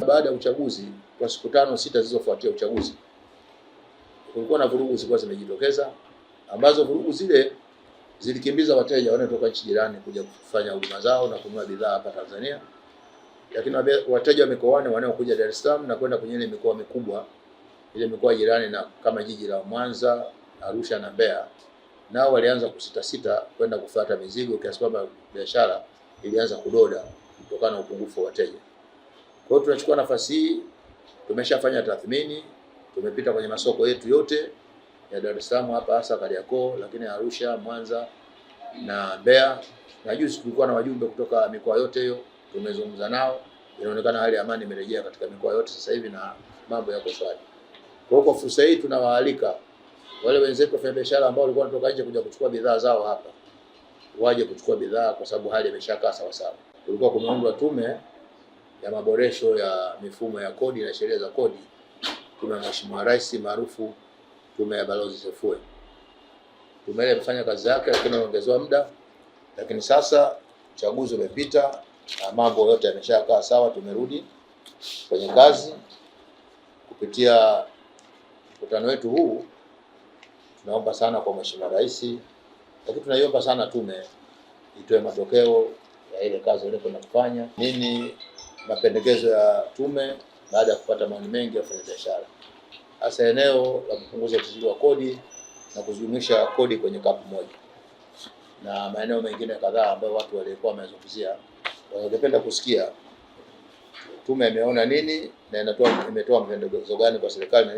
baada ya uchaguzi kwa siku 5-6 zilizofuatia uchaguzi, kulikuwa na vurugu zilikuwa zimejitokeza, ambazo vurugu zile zilikimbiza wateja wanaotoka nchi jirani kuja kufanya huduma zao na kununua bidhaa hapa Tanzania. Lakini wateja wa mikoani wanaokuja Dar es Salaam na kwenda kwenye ile mikoa mikubwa, ile mikoa jirani na kama jiji la Mwanza, Arusha na Mbeya, nao walianza kusita kwenda kufuata mizigo, kiasi kwamba biashara ilianza kudoda kutokana na upungufu wa wateja. Kwa hiyo tunachukua nafasi hii, tumeshafanya tathmini, tumepita kwenye masoko yetu yote ya Dar es Salaam hapa, hasa Kariakoo, lakini Arusha, Mwanza na Mbeya. Na juzi tulikuwa na wajumbe kutoka mikoa yote hiyo, tumezungumza nao. Inaonekana hali ya amani imerejea katika mikoa yote sasa hivi na mambo yako shwari. Kwa hiyo kwa fursa hii tunawaalika wale wenzetu wafanya biashara ambao walikuwa wanatoka nje kuja kuchukua bidhaa zao hapa, waje kuchukua bidhaa kwa sababu hali imeshakaa sawa sawa. Kulikuwa kumeundwa tume ya maboresho ya mifumo ya kodi na sheria za kodi, tume ya Mheshimiwa Rais maarufu tume ya Balozi Sefue. Tume ile imefanya kazi yake, lakini imeongezewa muda, lakini sasa uchaguzi umepita na mambo yote yameshakaa sawa, tumerudi kwenye kazi. Kupitia mkutano wetu huu tunaomba sana kwa Mheshimiwa Rais, lakini tunaiomba sana tume itoe matokeo ya ile kazi ile tunafanya. Nini mapendekezo ya tume baada ya kupata maoni mengi ya wafanyabiashara, hasa eneo la kupunguza ushuru wa kodi na kujumuisha kodi kwenye kapu moja, na maeneo mengine kadhaa ambayo watu walikuwa wamezungumzia. Wangependa kusikia tume imeona nini na imetoa mapendekezo gani kwa serikali.